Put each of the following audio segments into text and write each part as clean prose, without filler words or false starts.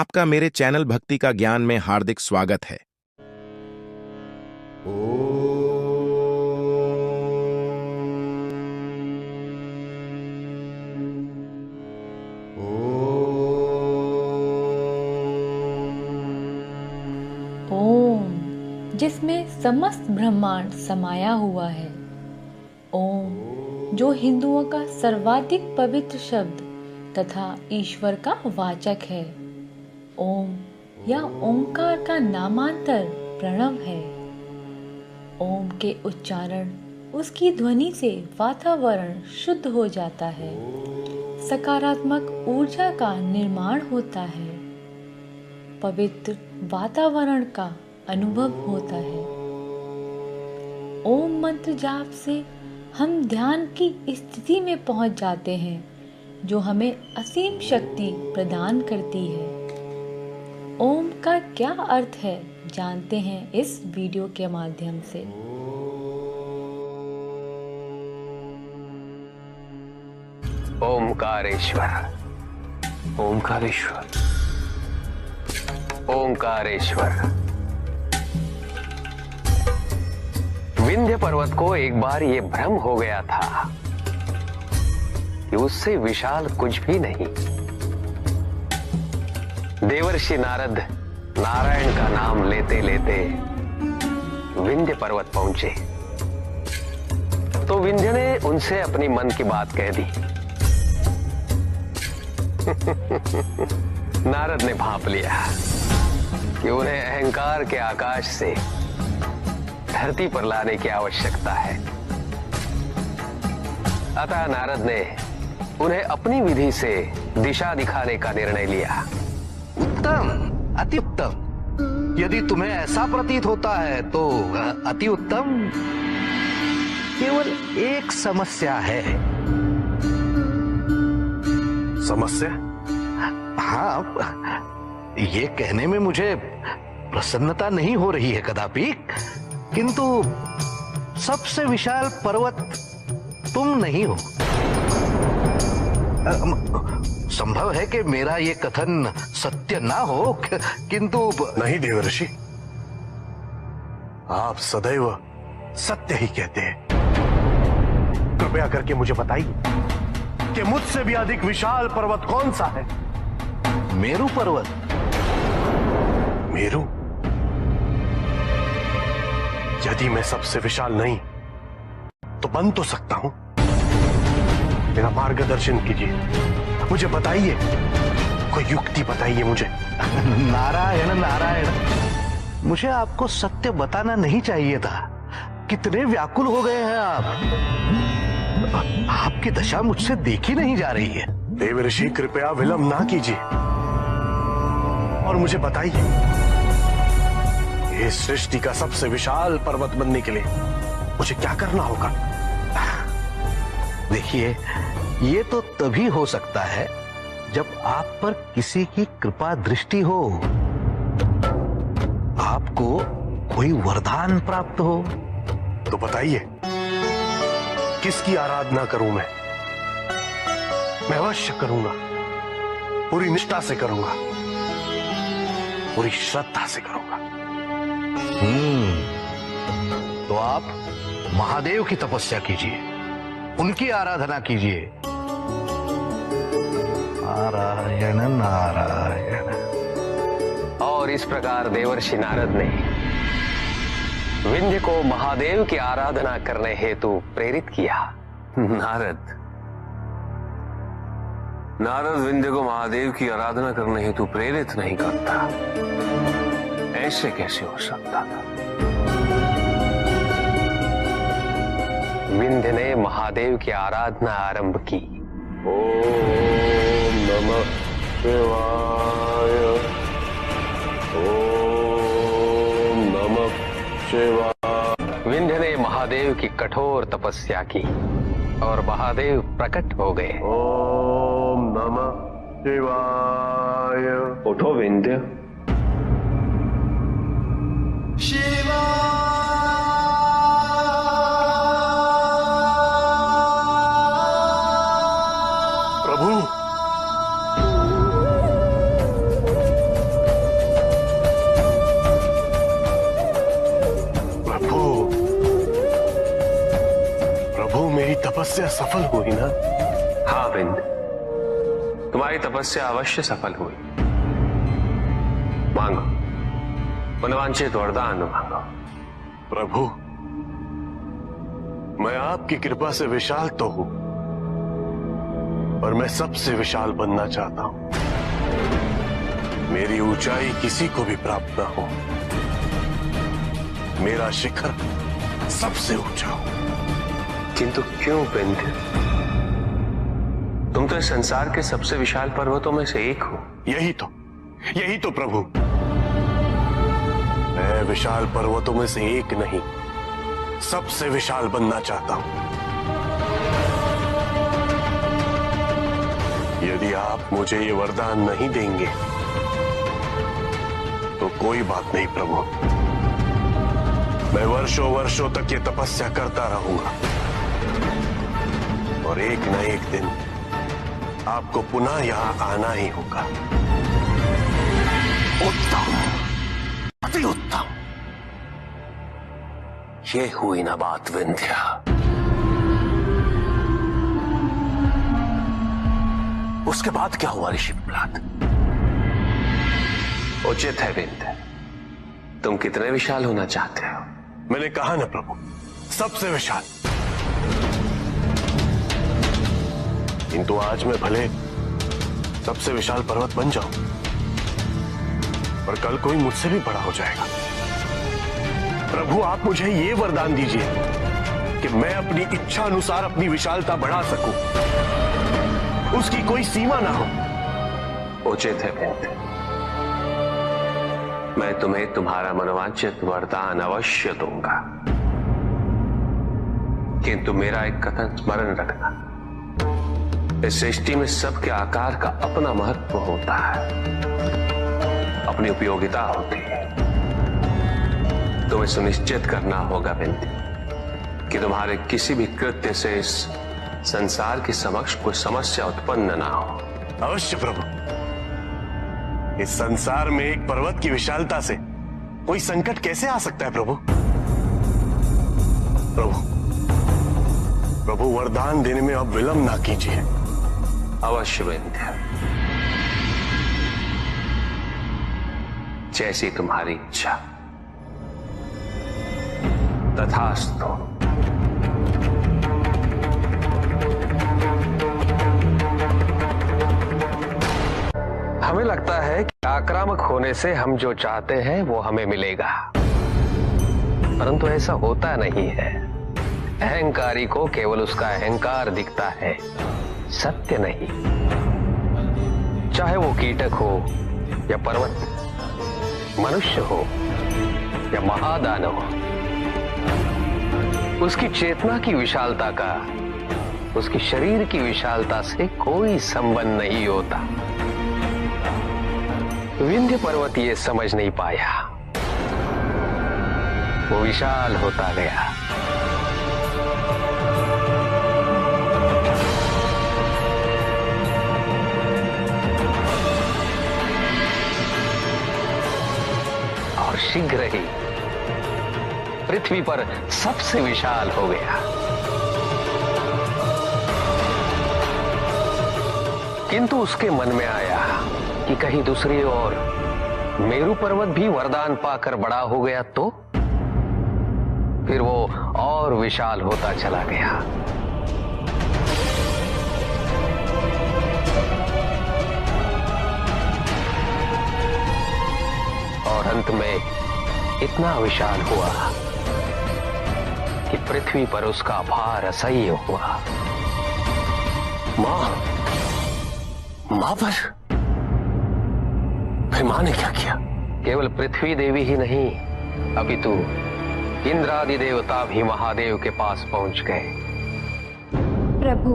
आपका मेरे चैनल भक्ति का ज्ञान में हार्दिक स्वागत है। ओम, जिसमें समस्त ब्रह्मांड समाया हुआ है। ओम, जो हिंदुओं का सर्वाधिक पवित्र शब्द तथा ईश्वर का वाचक है। ओम या ओंकार का नामांतर प्रणव है। ओम के उच्चारण उसकी ध्वनि से वातावरण शुद्ध हो जाता है, सकारात्मक ऊर्जा का निर्माण होता है, पवित्र वातावरण का अनुभव होता है। ओम मंत्र जाप से हम ध्यान की स्थिति में पहुंच जाते हैं, जो हमें असीम शक्ति प्रदान करती है। ओम का क्या अर्थ है जानते हैं इस वीडियो के माध्यम से। ओंकारेश्वर, ओंकारेश्वर, ओंकारेश्वर। विंध्य पर्वत को एक बार ये भ्रम हो गया था कि उससे विशाल कुछ भी नहीं। देवर्षि नारद नारायण का नाम लेते लेते विंध्य पर्वत पहुंचे तो विंध्य ने उनसे अपनी मन की बात कह दी। नारद ने भांप लिया कि उन्हें अहंकार के आकाश से धरती पर लाने की आवश्यकता है। अतः नारद ने उन्हें अपनी विधि से दिशा दिखाने का निर्णय लिया। उत्तम, अति उत्तम। यदि तुम्हें ऐसा प्रतीत होता है तो अति उत्तम। केवल एक समस्या है। समस्या? हाँ, ये कहने में मुझे प्रसन्नता नहीं हो रही है कदापि, किंतु सबसे विशाल पर्वत तुम नहीं हो। संभव है कि मेरा ये कथन सत्य ना हो, किंतु नहीं देवर्षि, आप सदैव सत्य ही कहते हैं। कृपया करके मुझे बताइए कि मुझसे भी अधिक विशाल पर्वत कौन सा है? मेरू पर्वत। मेरू? यदि मैं सबसे विशाल नहीं तो बन तो सकता हूं। मेरा मार्गदर्शन कीजिए, मुझे बताइए, कोई युक्ति बताइए मुझे। नारायण नारायण, मुझे आपको सत्य बताना नहीं चाहिए था। कितने व्याकुल हो गए हैं आप। आपकी दशा मुझसे देखी नहीं जा रही है। देवर्षि, कृपया विलंब ना कीजिए और मुझे बताइए, इस सृष्टि का सबसे विशाल पर्वत बनने के लिए मुझे क्या करना होगा? देखिए, ये तो तभी हो सकता है जब आप पर किसी की कृपा दृष्टि हो, आपको कोई वरदान प्राप्त हो। तो बताइए, किसकी आराधना करूं मैं? मैं अवश्य करूंगा, पूरी निष्ठा से करूंगा, पूरी श्रद्धा से करूंगा। तो आप महादेव की तपस्या कीजिए, उनकी आराधना कीजिए। नारायण नारायण। और इस प्रकार देवर्षि नारद ने विंध्य को महादेव की आराधना करने हेतु प्रेरित किया। नारद विंध्य को महादेव की आराधना करने हेतु प्रेरित नहीं करता। ऐसे कैसे हो सकता था? विंध्य ने महादेव की आराधना आरंभ की। ओम नमः शिवाय, ओम नमः शिवाय। विंध्य ने महादेव की कठोर तपस्या की और महादेव प्रकट हो गए। ओम नमः शिवाय। उठो विंध्य। प्रभु, तपस्या सफल हुई ना? हाँ विंध्य, तुम्हारी तपस्या अवश्य सफल हुई। मांगो, मनवांछित वरदान मांगो। प्रभु, मैं आपकी कृपा से विशाल तो हूं, पर मैं सबसे विशाल बनना चाहता हूं। मेरी ऊंचाई किसी को भी प्राप्त ना हो। मेरा शिखर सबसे ऊंचा हो। किंतु क्यों विंध्य? तुम तो इस संसार के सबसे विशाल पर्वतों में से एक हो। यही तो प्रभु। मैं विशाल पर्वतों में से एक नहीं, सबसे विशाल बनना चाहता हूं। यदि आप मुझे ये वरदान नहीं देंगे तो कोई बात नहीं प्रभु। मैं वर्षों वर्षों तक ये तपस्या करता रहूंगा और एक न एक दिन आपको पुनः यहां आना ही होगा। उत्तम, अति उत्तम। ये हुई ना बात विंध्या। उसके बाद क्या हुआ ऋषि प्रहलाद? उचित है विंध्य, तुम कितने विशाल होना चाहते हो? मैंने कहा ना प्रभु, सबसे विशाल। किंतु आज मैं भले सबसे विशाल पर्वत बन जाऊं, पर कल कोई मुझसे भी बड़ा हो जाएगा। प्रभु, आप मुझे ये वरदान दीजिए कि मैं अपनी इच्छा अनुसार अपनी विशालता बढ़ा सकूं, उसकी कोई सीमा ना हो। उचित है विंध्य, मैं तुम्हें तुम्हारा मनोवांछित वरदान अवश्य दूंगा। किंतु मेरा एक कथन स्मरण रखना, इस सृष्टि में सबके आकार का अपना महत्व होता है, अपनी उपयोगिता होती है। तुम्हें सुनिश्चित करना होगा विंध्य कि तुम्हारे किसी भी कृत्य से इस संसार के समक्ष कोई समस्या उत्पन्न ना हो। अवश्य प्रभु। इस संसार में एक पर्वत की विशालता से कोई संकट कैसे आ सकता है प्रभु? प्रभु, वरदान देने में अब विलंब ना कीजिए। अवश्य विंध्य, जैसी तुम्हारी इच्छा। तथास्तु। हमें लगता है कि आक्रामक होने से हम जो चाहते हैं वो हमें मिलेगा, परंतु ऐसा होता नहीं है। अहंकारी को केवल उसका अहंकार दिखता है, सत्य नहीं। चाहे वो कीटक हो या पर्वत, मनुष्य हो या महादानव, उसकी चेतना की विशालता का उसकी शरीर की विशालता से कोई संबंध नहीं होता। विंध्य पर्वत ये समझ नहीं पाया, वो विशाल होता गया। और शीघ्र ही पृथ्वी पर सबसे विशाल हो गया। किंतु उसके मन में आया कि कहीं दूसरी ओर मेरू पर्वत भी वरदान पाकर बड़ा हो गया तो फिर वो और विशाल होता चला गया। और अंत में इतना विशाल हुआ कि पृथ्वी पर उसका भार असह्य हुआ। मां पर फिर मां ने क्या किया? केवल पृथ्वी देवी ही नहीं, अपितु इंद्रादि देवता भी महादेव के पास पहुंच गए। प्रभु,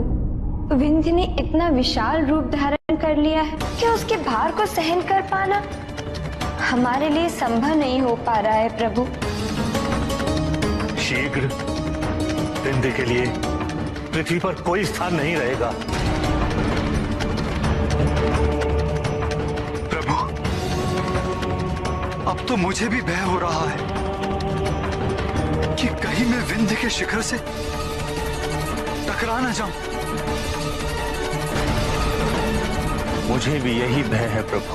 विंध्य ने इतना विशाल रूप धारण कर लिया है कि उसके भार को सहन कर पाना हमारे लिए संभव नहीं हो पा रहा है। प्रभु, शीघ्र विंध्य के लिए पृथ्वी पर कोई स्थान नहीं रहेगा। प्रभु, अब तो मुझे भी भय हो रहा है कि कहीं मैं विंध्य के शिखर से टकरा न जाऊं। मुझे भी यही भय है प्रभु।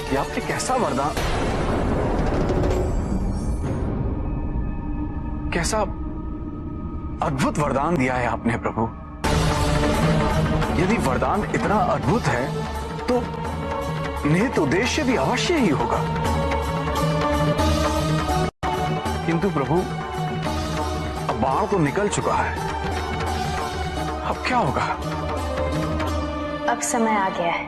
ये आपने कैसा वरदान, कैसा अद्भुत वरदान दिया है आपने प्रभु। यदि वरदान इतना अद्भुत है तो निहित उद्देश्य भी अवश्य ही होगा। किंतु प्रभु, अब बाण तो निकल चुका है, अब क्या होगा? अब समय आ गया है।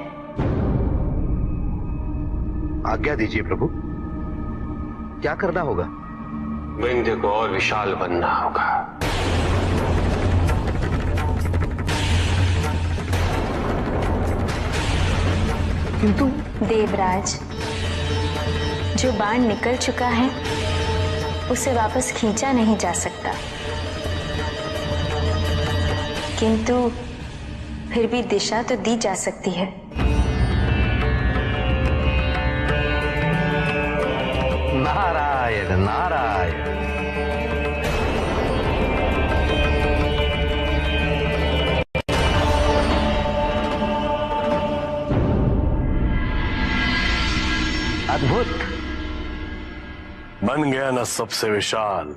आज्ञा दीजिए प्रभु, क्या करना होगा? विंध्य को और विशाल बनना होगा। किंतु देवराज, जो बाण निकल चुका है उसे वापस खींचा नहीं जा सकता, किंतु फिर भी दिशा तो दी जा सकती है। नारायण नारायण। अद्भुत। बन गया ना सबसे विशाल।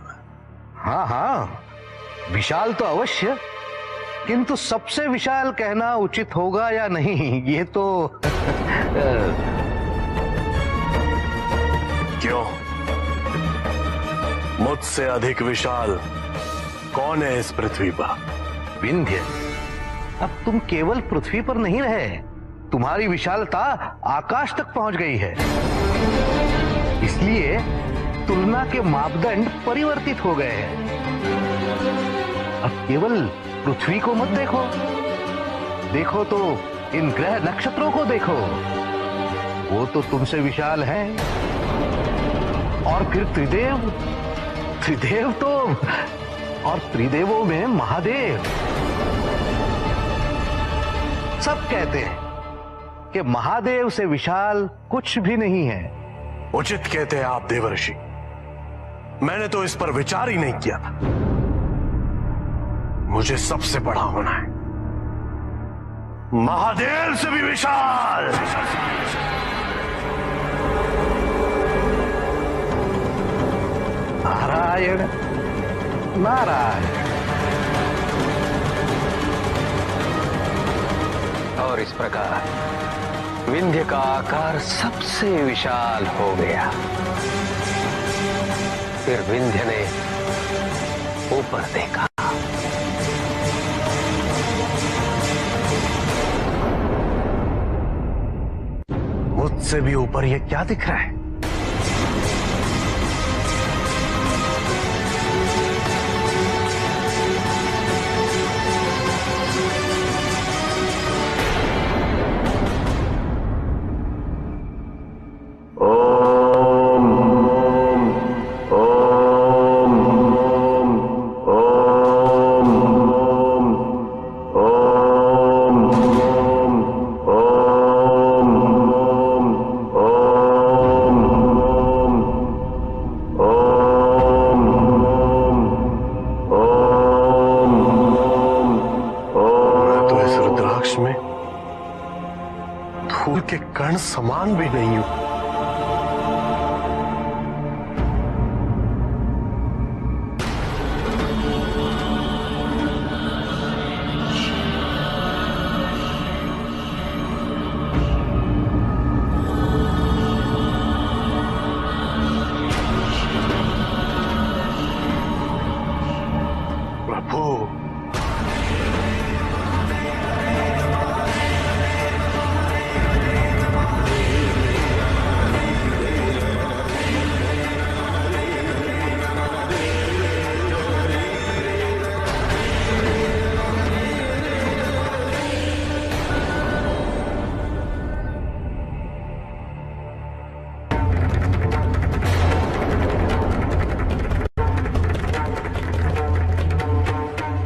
हाँ हाँ, विशाल तो अवश्य, किंतु सबसे विशाल कहना उचित होगा या नहीं, ये तो क्यों? मुझसे अधिक विशाल कौन है इस पृथ्वी पर? विंध्य, अब तुम केवल पृथ्वी पर नहीं रहे, तुम्हारी विशालता आकाश तक पहुंच गई है। इसलिए तुलना के मापदंड परिवर्तित हो गए हैं। अब केवल पृथ्वी को मत देखो, देखो तो इन ग्रह नक्षत्रों को देखो, वो तो तुमसे विशाल हैं। और फिर त्रिदेव, त्रिदेव तो, और त्रिदेवों में महादेव। सब कहते हैं कि महादेव से विशाल कुछ भी नहीं है। उचित कहते हैं आप देवर्षि, मैंने तो इस पर विचार ही नहीं किया था। मुझे सबसे बड़ा होना है, महादेव से भी विशाल। नारायण नारायण। और इस प्रकार विंध्य का आकार सबसे विशाल हो गया। फिर विंध्य ने ऊपर देखा। मुझसे भी ऊपर ये क्या दिख रहा है? धूल के कण समान भी नहीं हूं। प्रभु,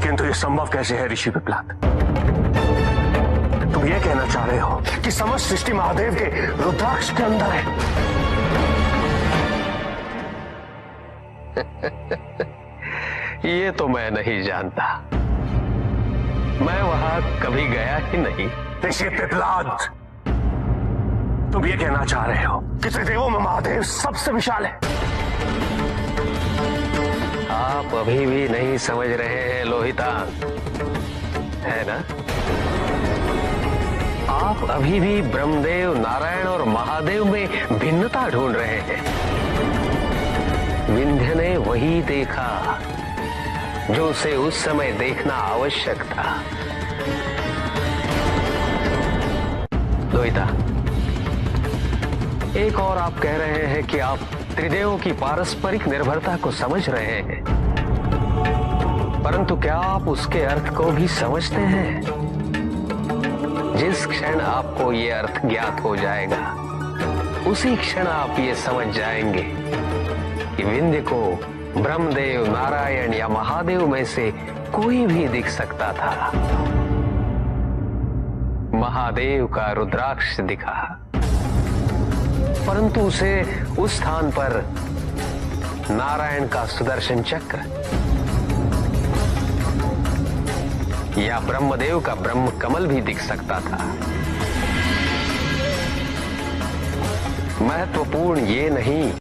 किंतु ये संभव कैसे है ऋषि पिपलाद? तुम ये कहना चाह रहे हो कि समस्त सृष्टि महादेव के रुद्राक्ष के अंदर है? ये तो मैं नहीं जानता, मैं वहां कभी गया ही नहीं। ऋषि पिपलाद, तुम ये कहना चाह रहे हो कि त्रिदेवों में महादेव सबसे विशाल है? आप अभी भी नहीं समझ रहे हैं लोहितांग, है ना? आप अभी भी ब्रह्मदेव, नारायण और महादेव में भिन्नता ढूंढ रहे हैं। विंध्य ने वही देखा जो उसे उस समय देखना आवश्यक था। लोहिता, एक और आप कह रहे हैं कि आप त्रिदेवों की पारस्परिक निर्भरता को समझ रहे हैं, परंतु क्या आप उसके अर्थ को भी समझते हैं? जिस क्षण आपको ये अर्थ ज्ञात हो जाएगा, उसी क्षण आप ये समझ जाएंगे कि विंध्य को ब्रह्मदेव, नारायण या महादेव में से कोई भी दिख सकता था। महादेव का रुद्राक्ष दिखा, परंतु उसे उस स्थान पर नारायण का सुदर्शन चक्र या ब्रह्मदेव का ब्रह्म कमल भी दिख सकता था। महत्वपूर्ण ये नहीं,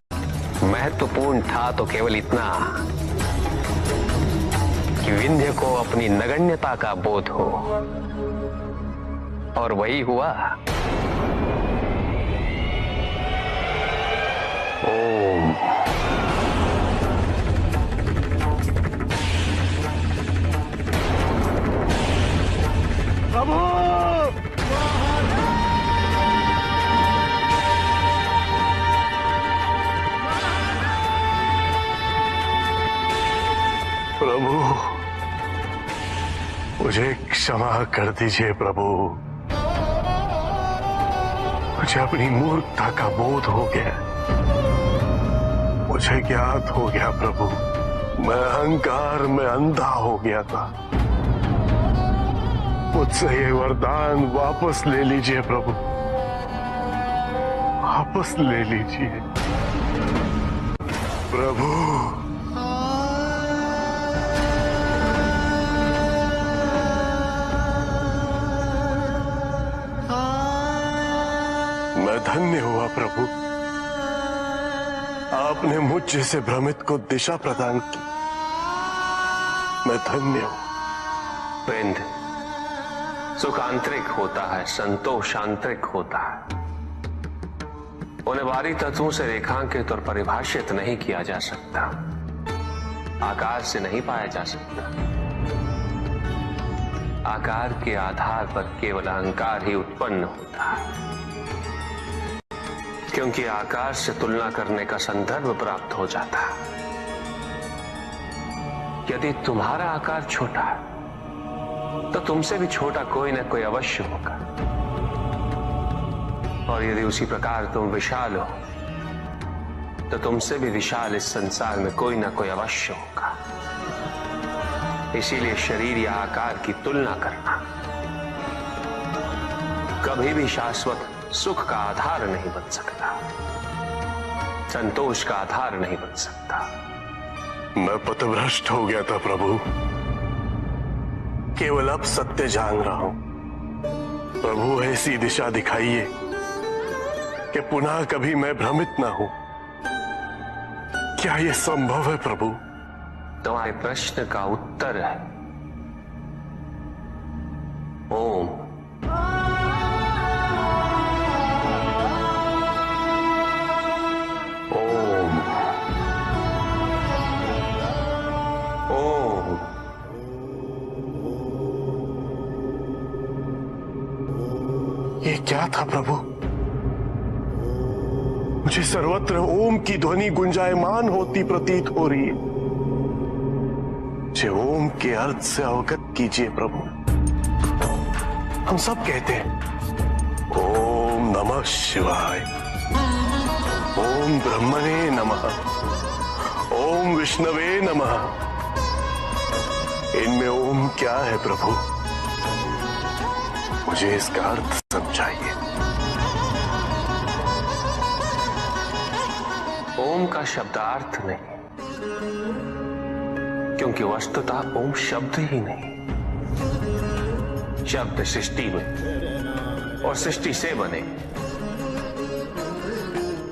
महत्वपूर्ण था तो केवल इतना कि विंध्य को अपनी नगण्यता का बोध हो, और वही हुआ। ओम। प्रभु, प्रभु, मुझे क्षमा कर दीजिए प्रभु। मुझे अपनी मूर्खता का बोध हो गया, मुझे ज्ञात हो गया प्रभु, मैं अहंकार में अंधा हो गया था। मुझसे ये वरदान वापस ले लीजिए प्रभु, वापस ले लीजिए प्रभु। मैं धन्य हुआ प्रभु, आपने मुझ जैसे भ्रमित को दिशा प्रदान की। मैं धन्य हूं। विंध्य, सुख आंतरिक होता है, संतोष आंतरिक होता है। उन्हें बाहरी तत्वों से रेखांकित और परिभाषित नहीं किया जा सकता, आकार से नहीं पाया जा सकता। आकार के आधार पर केवल अहंकार ही उत्पन्न होता है, क्योंकि आकार से तुलना करने का संदर्भ प्राप्त हो जाता है। यदि तुम्हारा आकार छोटा है तो तुमसे भी छोटा कोई ना कोई अवश्य होगा, और यदि उसी प्रकार तुम विशाल हो तो तुमसे भी विशाल इस संसार में कोई ना कोई अवश्य होगा। इसीलिए शरीर या आकार की तुलना करना कभी भी शाश्वत सुख का आधार नहीं बन सकता, संतोष का आधार नहीं बन सकता। मैं पथभ्रष्ट हो गया था प्रभु, केवल अब सत्य जान रहा हूं। प्रभु, ऐसी दिशा दिखाइए कि पुनः कभी मैं भ्रमित ना हूं। क्या यह संभव है प्रभु? तुम्हारे प्रश्न का उत्तर है ओम। ओम। ओम। ये क्या था प्रभु? मुझे सर्वत्र ओम की ध्वनि गुंजायमान होती प्रतीत हो रही है। मुझे ओम के अर्थ से अवगत कीजिए प्रभु। हम सब कहते हैं ओम नमः शिवाय, ओम ब्रह्मणे नमः, ओम विष्णवे नमः। इनमें ओम क्या है प्रभु? मुझे इसका अर्थ समझाइए। ओम का शब्दार्थ नहीं, क्योंकि वस्तुतः ओम शब्द ही नहीं, शब्द सृष्टि में और सृष्टि से बने,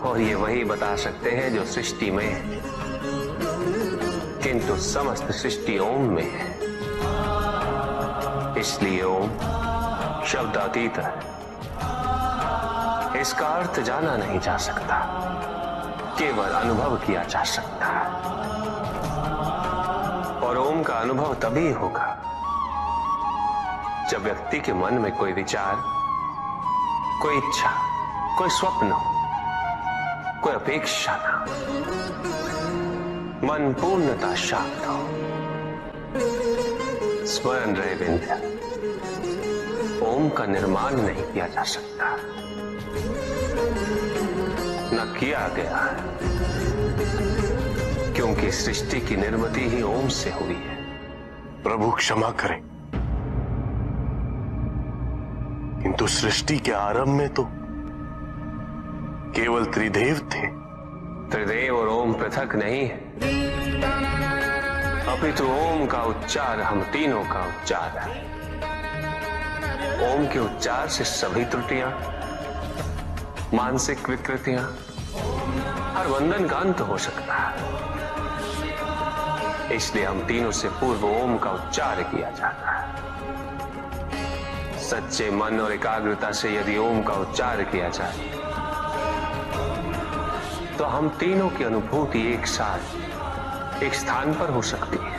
और ये वही बता सकते हैं जो सृष्टि में है, किंतु समस्त सृष्टि ओम में है। इसलिए ओम शब्दातीत है, इसका अर्थ जाना नहीं जा सकता, केवल अनुभव किया जा सकता है। और ओम का अनुभव तभी होगा जब व्यक्ति के मन में कोई विचार, कोई इच्छा, कोई स्वप्न हो, कोई अपेक्षा ना, मन पूर्णता शांत हो। स्मरण रहे विंध्य, ओम का निर्माण नहीं किया जा सकता, न किया गया है, क्योंकि सृष्टि की निर्मिति ही ओम से हुई है। प्रभु क्षमा करें, किंतु सृष्टि के आरंभ में तो केवल त्रिदेव थे। त्रिदेव और ओम पृथक नहीं है, अपितु ओम का उच्चार हम तीनों का उच्चार है। ओम के उच्चार से सभी त्रुटियां, मानसिक विकृतियां, हर बंधन का अंत हो सकता है। इसलिए हम तीनों से पूर्व ओम का उच्चार किया जाता है। सच्चे मन और एकाग्रता से यदि ओम का उच्चार किया जाए तो हम तीनों की अनुभूति एक साथ एक स्थान पर हो सकती है।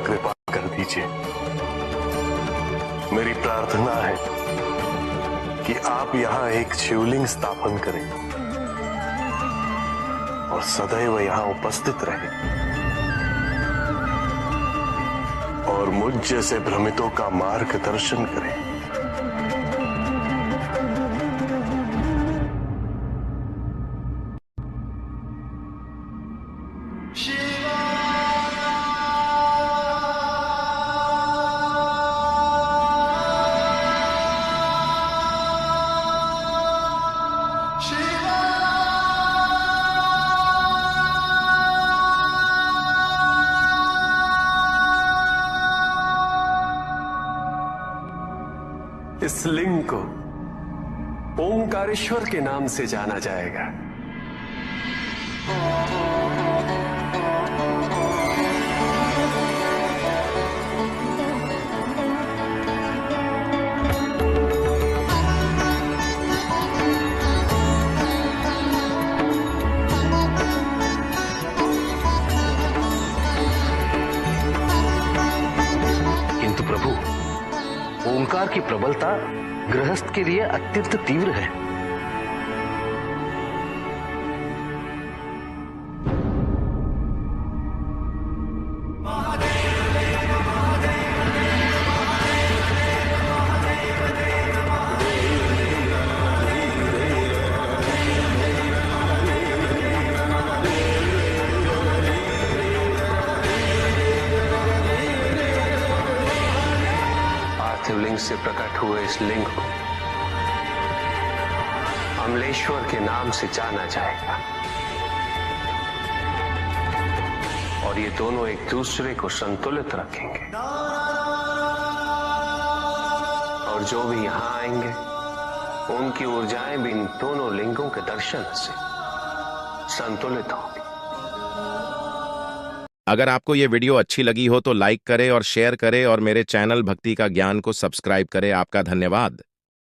कृपा कर दीजिए। मेरी प्रार्थना है कि आप यहां एक शिवलिंग स्थापन करें और सदैव यहां उपस्थित रहें और मुझ जैसे भ्रमितों का मार्गदर्शन करें। इस लिंग को ओंकारेश्वर के नाम से जाना जाएगा। किंतु प्रभु, ओंकार की प्रबलता गृहस्थ के लिए अत्यंत तीव्र है। शिवलिंग से प्रकट हुए इस लिंग को अमलेश्वर के नाम से जाना जाएगा और ये दोनों एक दूसरे को संतुलित रखेंगे और जो भी यहां आएंगे उनकी ऊर्जाएं भी इन दोनों लिंगों के दर्शन से संतुलित होंगी। अगर आपको ये वीडियो अच्छी लगी हो तो लाइक करें और शेयर करें और मेरे चैनल भक्ति का ज्ञान को सब्सक्राइब करें। आपका धन्यवाद।